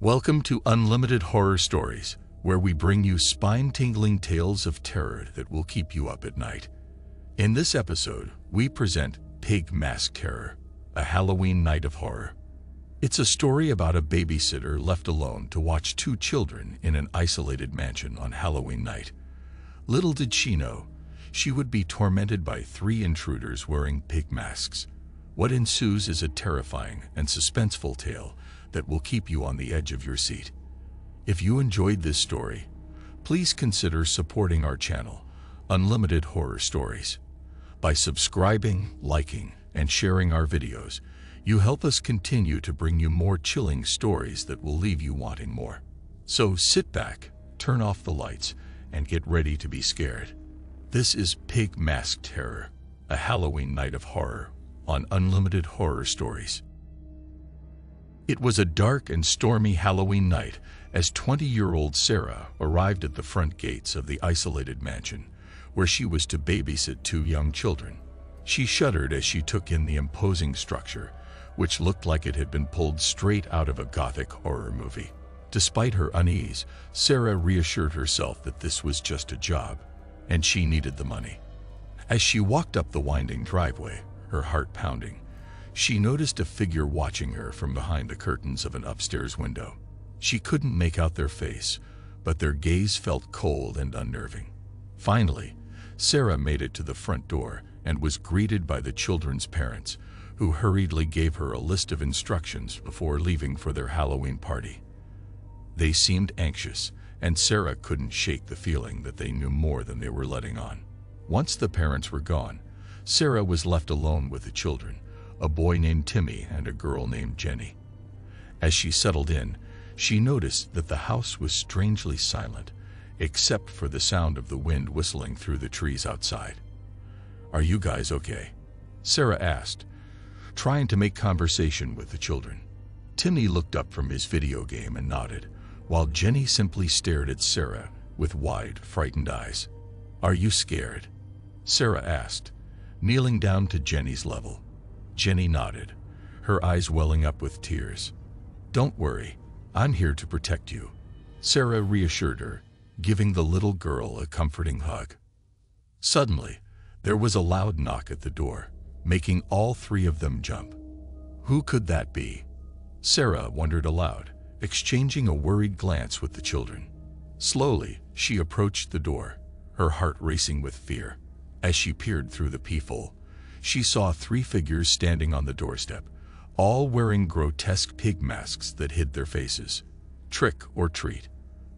Welcome to Unlimited Horror Stories, where we bring you spine-tingling tales of terror that will keep you up at night. In this episode, we present Pig Mask Terror, a Halloween night of horror. It's a story about a babysitter left alone to watch two children in an isolated mansion on Halloween night. Little did she know, she would be tormented by three intruders wearing pig masks. What ensues is a terrifying and suspenseful tale that will keep you on the edge of your seat. If you enjoyed this story, please consider supporting our channel, Unlimited Horror Stories. By subscribing, liking, and sharing our videos, you help us continue to bring you more chilling stories that will leave you wanting more. So sit back, turn off the lights, and get ready to be scared. This is Pig Mask Terror, a Halloween night of horror on Unlimited Horror Stories. It was a dark and stormy Halloween night as 20-year-old Sarah arrived at the front gates of the isolated mansion, where she was to babysit two young children. She shuddered as she took in the imposing structure, which looked like it had been pulled straight out of a gothic horror movie. Despite her unease, Sarah reassured herself that this was just a job, and she needed the money. As she walked up the winding driveway, her heart pounding, she noticed a figure watching her from behind the curtains of an upstairs window. She couldn't make out their face, but their gaze felt cold and unnerving. Finally, Sarah made it to the front door and was greeted by the children's parents, who hurriedly gave her a list of instructions before leaving for their Halloween party. They seemed anxious, and Sarah couldn't shake the feeling that they knew more than they were letting on. Once the parents were gone, Sarah was left alone with the children, a boy named Timmy and a girl named Jenny. As she settled in, she noticed that the house was strangely silent, except for the sound of the wind whistling through the trees outside. "Are you guys okay?" Sarah asked, trying to make conversation with the children. Timmy looked up from his video game and nodded, while Jenny simply stared at Sarah with wide, frightened eyes. "Are you scared?" Sarah asked, kneeling down to Jenny's level. Jenny nodded, her eyes welling up with tears. "Don't worry, I'm here to protect you," Sarah reassured her, giving the little girl a comforting hug. Suddenly, there was a loud knock at the door, making all three of them jump. Who could that be? Sarah wondered aloud, exchanging a worried glance with the children. Slowly, she approached the door, her heart racing with fear. As she peered through the peephole, she saw three figures standing on the doorstep, all wearing grotesque pig masks that hid their faces. "Trick or treat,"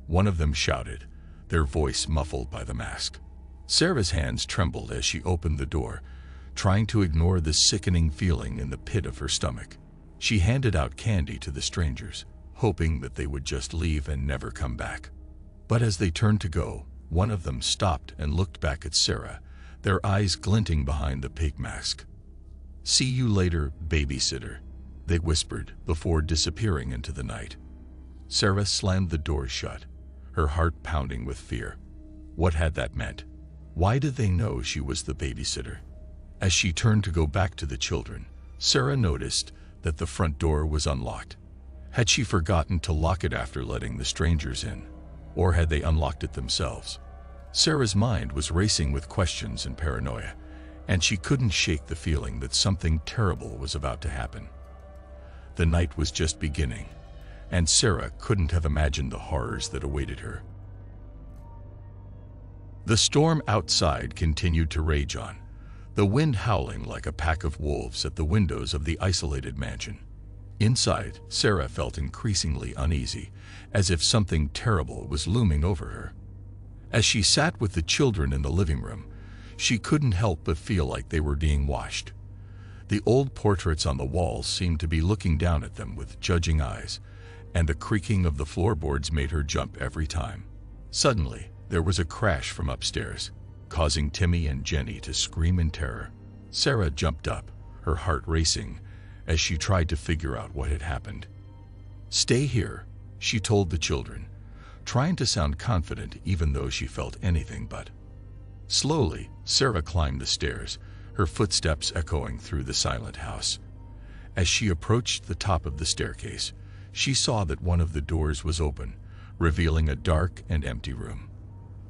one of them shouted, their voice muffled by the mask. Sarah's hands trembled as she opened the door, trying to ignore the sickening feeling in the pit of her stomach. She handed out candy to the strangers, hoping that they would just leave and never come back. But as they turned to go, one of them stopped and looked back at Sarah, their eyes glinting behind the pig mask. "See you later, babysitter," they whispered before disappearing into the night. Sarah slammed the door shut, her heart pounding with fear. What had that meant? Why did they know she was the babysitter? As she turned to go back to the children, Sarah noticed that the front door was unlocked. Had she forgotten to lock it after letting the strangers in, or had they unlocked it themselves? Sarah's mind was racing with questions and paranoia, and she couldn't shake the feeling that something terrible was about to happen. The night was just beginning, and Sarah couldn't have imagined the horrors that awaited her. The storm outside continued to rage on, the wind howling like a pack of wolves at the windows of the isolated mansion. Inside, Sarah felt increasingly uneasy, as if something terrible was looming over her. As she sat with the children in the living room, she couldn't help but feel like they were being watched. The old portraits on the walls seemed to be looking down at them with judging eyes, and the creaking of the floorboards made her jump every time. Suddenly, there was a crash from upstairs, causing Timmy and Jenny to scream in terror. Sarah jumped up, her heart racing, as she tried to figure out what had happened. "Stay here," she told the children, trying to sound confident even though she felt anything but. Slowly, Sarah climbed the stairs, her footsteps echoing through the silent house. As she approached the top of the staircase, she saw that one of the doors was open, revealing a dark and empty room.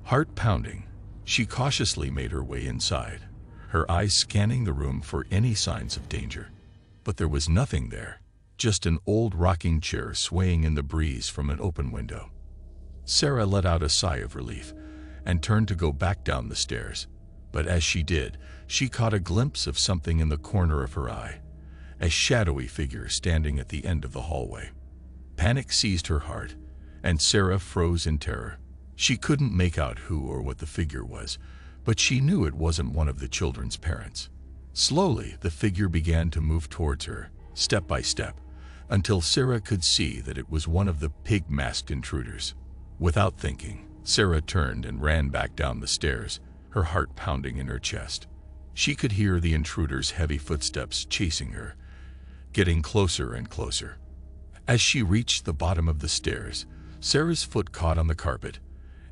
Heart pounding, she cautiously made her way inside, her eyes scanning the room for any signs of danger. But there was nothing there, just an old rocking chair swaying in the breeze from an open window. Sarah let out a sigh of relief and turned to go back down the stairs. But as she did, she caught a glimpse of something in the corner of her eye, a shadowy figure standing at the end of the hallway. Panic seized her heart, and Sarah froze in terror. She couldn't make out who or what the figure was, but she knew it wasn't one of the children's parents. Slowly, the figure began to move towards her, step by step, until Sarah could see that it was one of the pig-masked intruders. Without thinking, Sarah turned and ran back down the stairs, her heart pounding in her chest. She could hear the intruder's heavy footsteps chasing her, getting closer and closer. As she reached the bottom of the stairs, Sarah's foot caught on the carpet,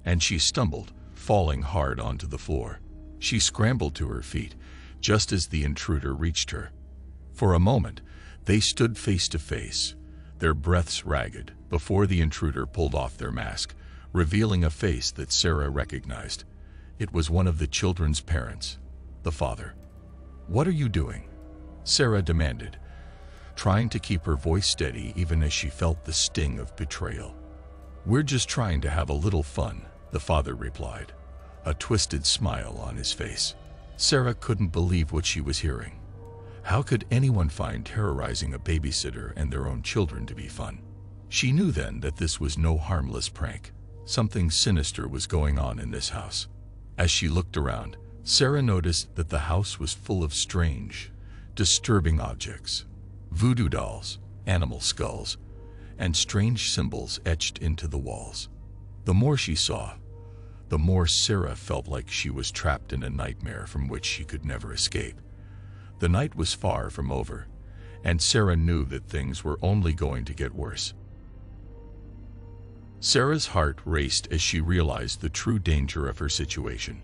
and she stumbled, falling hard onto the floor. She scrambled to her feet, just as the intruder reached her. For a moment, they stood face to face, their breaths ragged, before the intruder pulled off their mask, revealing a face that Sarah recognized. It was one of the children's parents, the father. "What are you doing?" Sarah demanded, trying to keep her voice steady even as she felt the sting of betrayal. "We're just trying to have a little fun," the father replied, a twisted smile on his face. Sarah couldn't believe what she was hearing. How could anyone find terrorizing a babysitter and their own children to be fun? She knew then that this was no harmless prank. Something sinister was going on in this house. As she looked around, Sarah noticed that the house was full of strange, disturbing objects. Voodoo dolls, animal skulls, and strange symbols etched into the walls. The more she saw, the more Sarah felt like she was trapped in a nightmare from which she could never escape. The night was far from over, and Sarah knew that things were only going to get worse. Sarah's heart raced as she realized the true danger of her situation.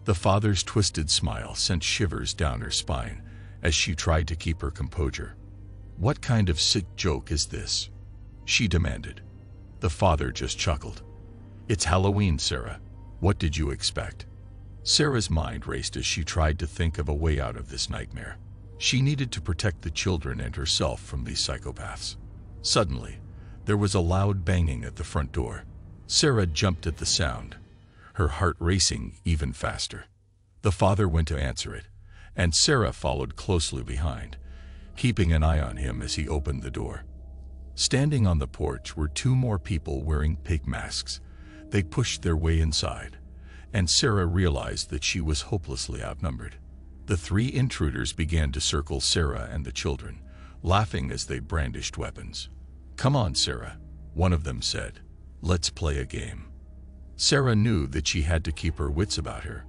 The father's twisted smile sent shivers down her spine as she tried to keep her composure. "What kind of sick joke is this?" she demanded. The father just chuckled. "It's Halloween, Sarah. What did you expect?" Sarah's mind raced as she tried to think of a way out of this nightmare. She needed to protect the children and herself from these psychopaths. Suddenly, there was a loud banging at the front door. Sarah jumped at the sound, her heart racing even faster. The father went to answer it, and Sarah followed closely behind, keeping an eye on him as he opened the door. Standing on the porch were two more people wearing pig masks. They pushed their way inside, and Sarah realized that she was hopelessly outnumbered. The three intruders began to circle Sarah and the children, laughing as they brandished weapons. "Come on, Sarah," one of them said. "Let's play a game." Sarah knew that she had to keep her wits about her.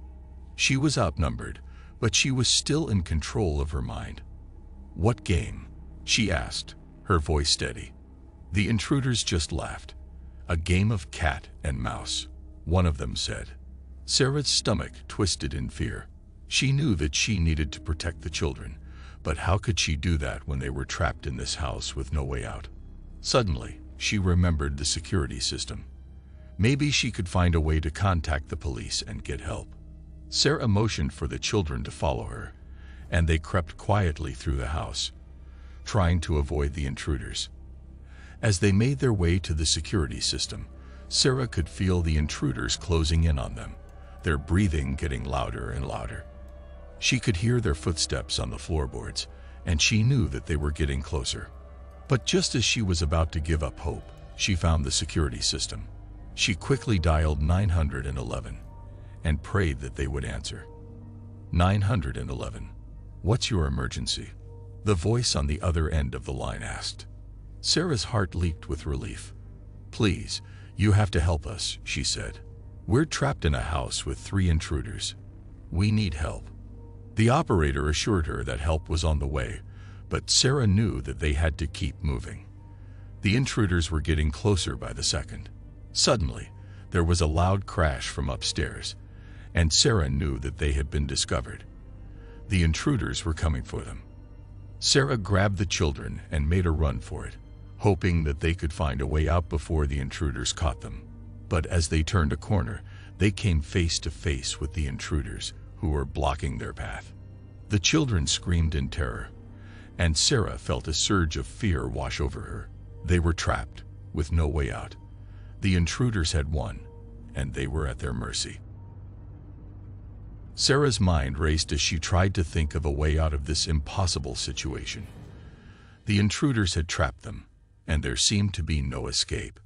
She was outnumbered, but she was still in control of her mind. "What game?" she asked, her voice steady. The intruders just laughed. "A game of cat and mouse," one of them said. Sarah's stomach twisted in fear. She knew that she needed to protect the children, but how could she do that when they were trapped in this house with no way out? Suddenly, she remembered the security system. Maybe she could find a way to contact the police and get help. Sarah motioned for the children to follow her, and they crept quietly through the house, trying to avoid the intruders. As they made their way to the security system, Sarah could feel the intruders closing in on them, their breathing getting louder and louder. She could hear their footsteps on the floorboards, and she knew that they were getting closer. But just as she was about to give up hope, she found the security system. She quickly dialed 911 and prayed that they would answer. 911. "What's your emergency?" the voice on the other end of the line asked. Sarah's heart leaped with relief. "Please, you have to help us," she said. "We're trapped in a house with three intruders. We need help." The operator assured her that help was on the way, but Sarah knew that they had to keep moving. The intruders were getting closer by the second. Suddenly, there was a loud crash from upstairs, and Sarah knew that they had been discovered. The intruders were coming for them. Sarah grabbed the children and made a run for it, hoping that they could find a way out before the intruders caught them. But as they turned a corner, they came face to face with the intruders, who were blocking their path. The children screamed in terror, and Sarah felt a surge of fear wash over her. They were trapped, with no way out. The intruders had won, and they were at their mercy. Sarah's mind raced as she tried to think of a way out of this impossible situation. The intruders had trapped them, and there seemed to be no escape.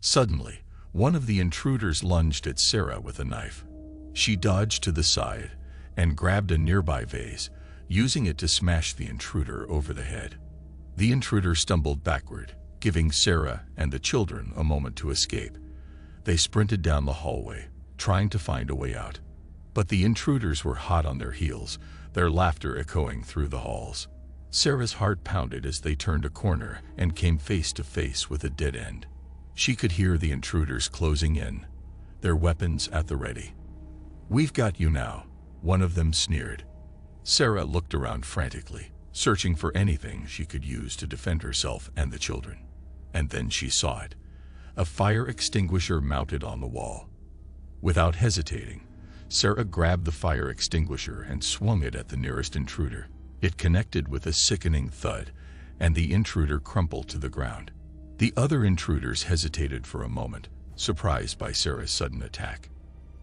Suddenly, one of the intruders lunged at Sarah with a knife. She dodged to the side and grabbed a nearby vase, using it to smash the intruder over the head. The intruder stumbled backward, giving Sarah and the children a moment to escape. They sprinted down the hallway, trying to find a way out. But the intruders were hot on their heels, their laughter echoing through the halls. Sarah's heart pounded as they turned a corner and came face to face with a dead end. She could hear the intruders closing in, their weapons at the ready. "We've got you now," one of them sneered. Sarah looked around frantically, searching for anything she could use to defend herself and the children. And then she saw it, a fire extinguisher mounted on the wall. Without hesitating, Sarah grabbed the fire extinguisher and swung it at the nearest intruder. It connected with a sickening thud, and the intruder crumpled to the ground. The other intruders hesitated for a moment, surprised by Sarah's sudden attack.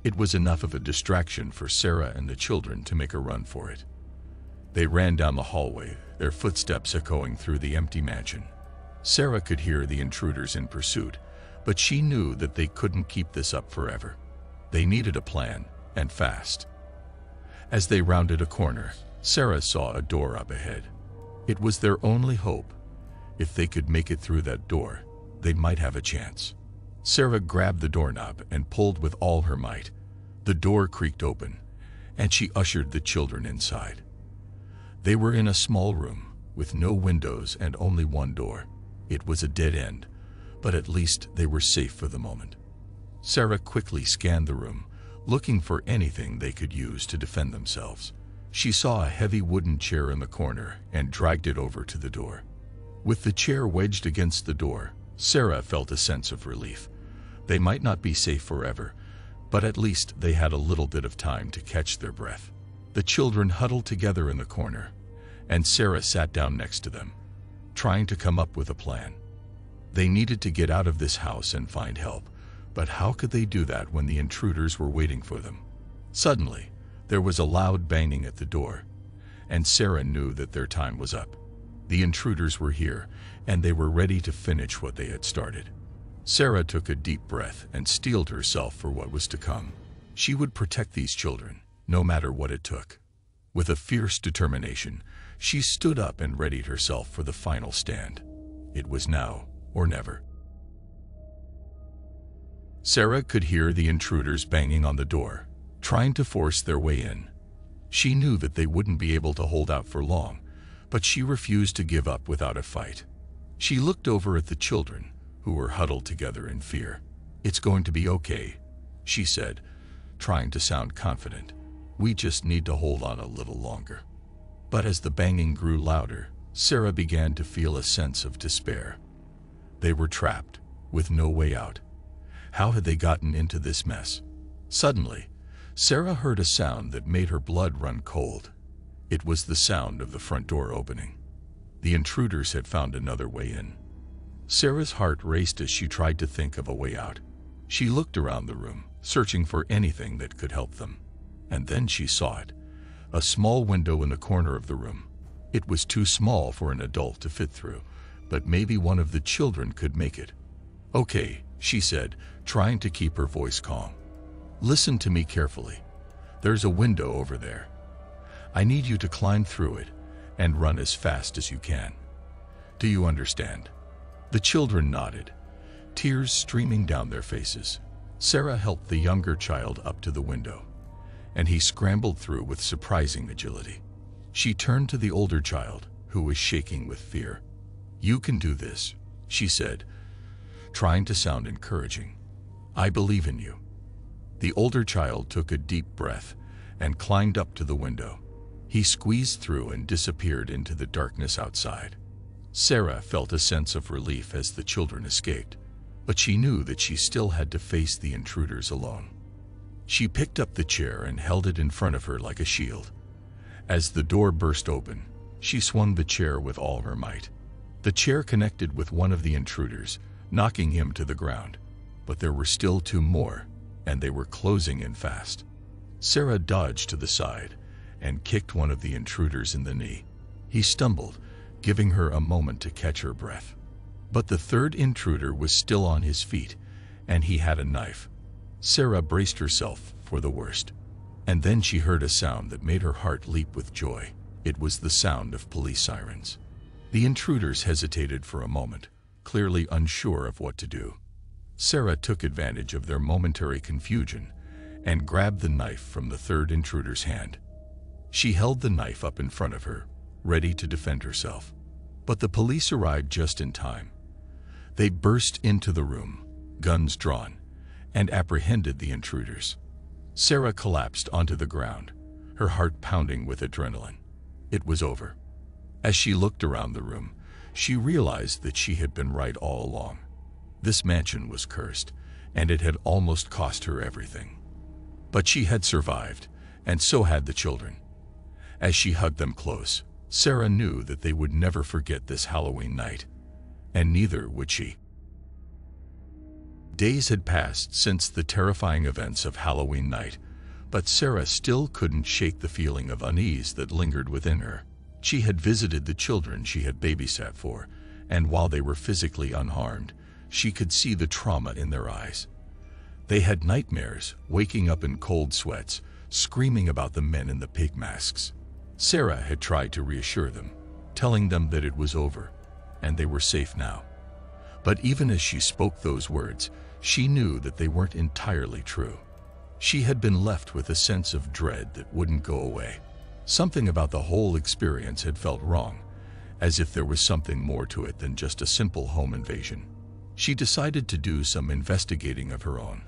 It was enough of a distraction for Sarah and the children to make a run for it. They ran down the hallway, their footsteps echoing through the empty mansion. Sarah could hear the intruders in pursuit, but she knew that they couldn't keep this up forever. They needed a plan, and fast. As they rounded a corner, Sarah saw a door up ahead. It was their only hope. If they could make it through that door, they might have a chance. Sarah grabbed the doorknob and pulled with all her might. The door creaked open, and she ushered the children inside. They were in a small room, with no windows and only one door. It was a dead end, but at least they were safe for the moment. Sarah quickly scanned the room, looking for anything they could use to defend themselves. She saw a heavy wooden chair in the corner and dragged it over to the door. With the chair wedged against the door, Sarah felt a sense of relief. They might not be safe forever, but at least they had a little bit of time to catch their breath. The children huddled together in the corner, and Sarah sat down next to them, trying to come up with a plan. They needed to get out of this house and find help, but how could they do that when the intruders were waiting for them? Suddenly, there was a loud banging at the door, and Sarah knew that their time was up. The intruders were here, and they were ready to finish what they had started. Sarah took a deep breath and steeled herself for what was to come. She would protect these children, no matter what it took. With a fierce determination, she stood up and readied herself for the final stand. It was now or never. Sarah could hear the intruders banging on the door, trying to force their way in. She knew that they wouldn't be able to hold out for long, but she refused to give up without a fight. She looked over at the children, who were huddled together in fear. "It's going to be okay," she said, trying to sound confident. "We just need to hold on a little longer." But as the banging grew louder, Sarah began to feel a sense of despair. They were trapped, with no way out. How had they gotten into this mess? Suddenly, Sarah heard a sound that made her blood run cold. It was the sound of the front door opening. The intruders had found another way in. Sarah's heart raced as she tried to think of a way out. She looked around the room, searching for anything that could help them. And then she saw it, a small window in the corner of the room. It was too small for an adult to fit through, but maybe one of the children could make it. "Okay," she said, trying to keep her voice calm. "Listen to me carefully. There's a window over there. I need you to climb through it and run as fast as you can. Do you understand?" The children nodded, tears streaming down their faces. Sarah helped the younger child up to the window, and he scrambled through with surprising agility. She turned to the older child, who was shaking with fear. "You can do this," she said, trying to sound encouraging. "I believe in you." The older child took a deep breath and climbed up to the window. He squeezed through and disappeared into the darkness outside. Sarah felt a sense of relief as the children escaped, but she knew that she still had to face the intruders alone. She picked up the chair and held it in front of her like a shield. As the door burst open, she swung the chair with all her might. The chair connected with one of the intruders, knocking him to the ground. But there were still two more, and they were closing in fast. Sarah dodged to the side and kicked one of the intruders in the knee. He stumbled, giving her a moment to catch her breath. But the third intruder was still on his feet, and he had a knife. Sarah braced herself for the worst. And then she heard a sound that made her heart leap with joy. It was the sound of police sirens. The intruders hesitated for a moment, clearly unsure of what to do. Sarah took advantage of their momentary confusion and grabbed the knife from the third intruder's hand. She held the knife up in front of her, ready to defend herself. But the police arrived just in time. They burst into the room, guns drawn, and apprehended the intruders. Sarah collapsed onto the ground, her heart pounding with adrenaline. It was over. As she looked around the room, she realized that she had been right all along. This mansion was cursed, and it had almost cost her everything. But she had survived, and so had the children. As she hugged them close, Sarah knew that they would never forget this Halloween night, and neither would she. Days had passed since the terrifying events of Halloween night, but Sarah still couldn't shake the feeling of unease that lingered within her. She had visited the children she had babysat for, and while they were physically unharmed, she could see the trauma in their eyes. They had nightmares, waking up in cold sweats, screaming about the men in the pig masks. Sarah had tried to reassure them, telling them that it was over, and they were safe now. But even as she spoke those words, she knew that they weren't entirely true. She had been left with a sense of dread that wouldn't go away. Something about the whole experience had felt wrong, as if there was something more to it than just a simple home invasion. She decided to do some investigating of her own,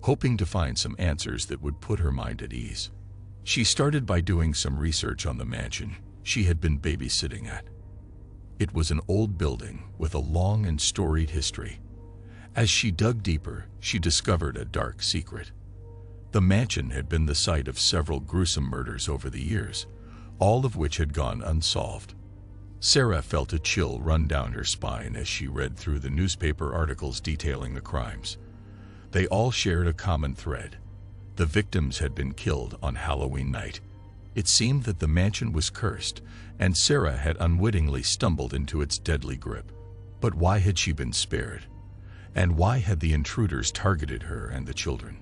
hoping to find some answers that would put her mind at ease. She started by doing some research on the mansion she had been babysitting at. It was an old building with a long and storied history. As she dug deeper, she discovered a dark secret. The mansion had been the site of several gruesome murders over the years, all of which had gone unsolved. Sarah felt a chill run down her spine as she read through the newspaper articles detailing the crimes. They all shared a common thread. The victims had been killed on Halloween night. It seemed that the mansion was cursed, and Sarah had unwittingly stumbled into its deadly grip. But why had she been spared? And why had the intruders targeted her and the children?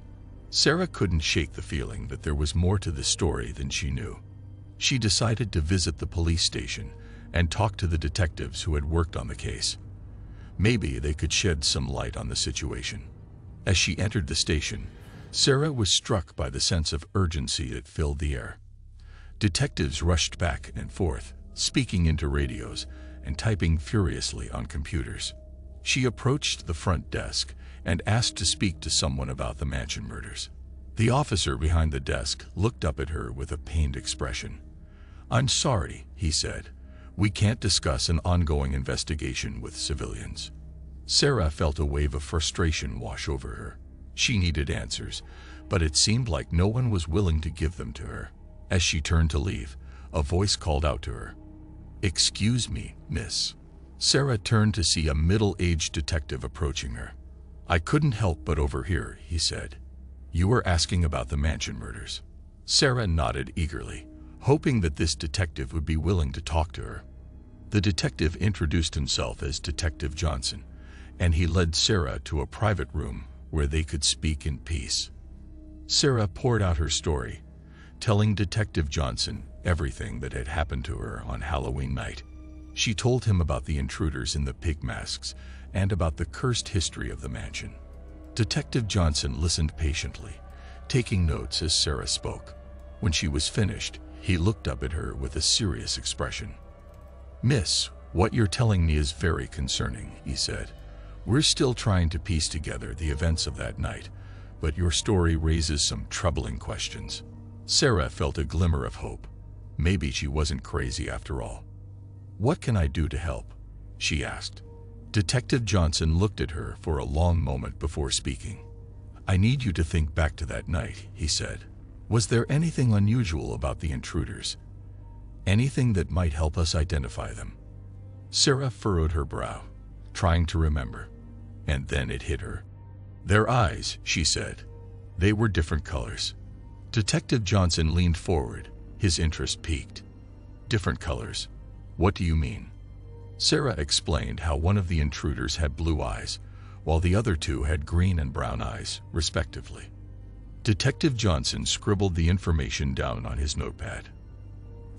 Sarah couldn't shake the feeling that there was more to the story than she knew. She decided to visit the police station and talk to the detectives who had worked on the case. Maybe they could shed some light on the situation. As she entered the station, Sarah was struck by the sense of urgency that filled the air. Detectives rushed back and forth, speaking into radios and typing furiously on computers. She approached the front desk and asked to speak to someone about the mansion murders. The officer behind the desk looked up at her with a pained expression. "I'm sorry," he said. "We can't discuss an ongoing investigation with civilians." Sarah felt a wave of frustration wash over her. She needed answers, but it seemed like no one was willing to give them to her. As she turned to leave, a voice called out to her. "Excuse me, miss." Sarah turned to see a middle-aged detective approaching her. "I couldn't help but overhear," he said. "You were asking about the mansion murders." Sarah nodded eagerly, hoping that this detective would be willing to talk to her. The detective introduced himself as Detective Johnson, and he led Sarah to a private room where they could speak in peace. Sarah poured out her story, telling Detective Johnson everything that had happened to her on Halloween night. She told him about the intruders in the pig masks and about the cursed history of the mansion. Detective Johnson listened patiently, taking notes as Sarah spoke. When she was finished, he looked up at her with a serious expression. "Miss, what you're telling me is very concerning," he said. "We're still trying to piece together the events of that night, but your story raises some troubling questions." Sarah felt a glimmer of hope. Maybe she wasn't crazy after all. "What can I do to help?" she asked. Detective Johnson looked at her for a long moment before speaking. "I need you to think back to that night," he said. "Was there anything unusual about the intruders? Anything that might help us identify them?" Sarah furrowed her brow, trying to remember, and then it hit her. "Their eyes," she said. "They were different colors." Detective Johnson leaned forward, his interest piqued. "Different colors? What do you mean?" Sarah explained how one of the intruders had blue eyes, while the other two had green and brown eyes, respectively. Detective Johnson scribbled the information down on his notepad.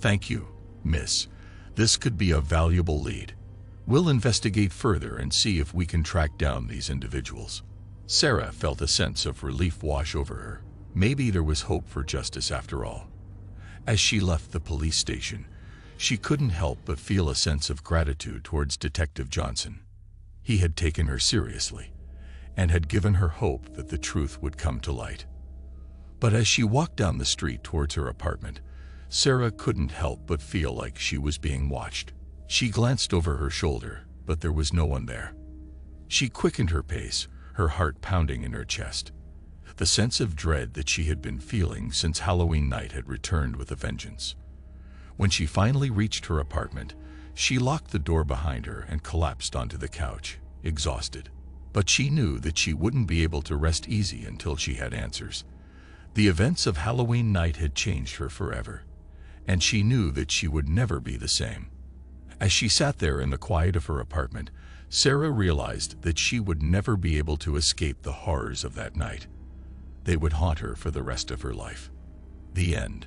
"Thank you, miss. This could be a valuable lead. We'll investigate further and see if we can track down these individuals." Sarah felt a sense of relief wash over her. Maybe there was hope for justice after all. As she left the police station, she couldn't help but feel a sense of gratitude towards Detective Johnson. He had taken her seriously and had given her hope that the truth would come to light. But as she walked down the street towards her apartment, Sarah couldn't help but feel like she was being watched. She glanced over her shoulder, but there was no one there. She quickened her pace, her heart pounding in her chest. The sense of dread that she had been feeling since Halloween night had returned with a vengeance. When she finally reached her apartment, she locked the door behind her and collapsed onto the couch, exhausted. But she knew that she wouldn't be able to rest easy until she had answers. The events of Halloween night had changed her forever, and she knew that she would never be the same. As she sat there in the quiet of her apartment, Sarah realized that she would never be able to escape the horrors of that night. They would haunt her for the rest of her life. The end.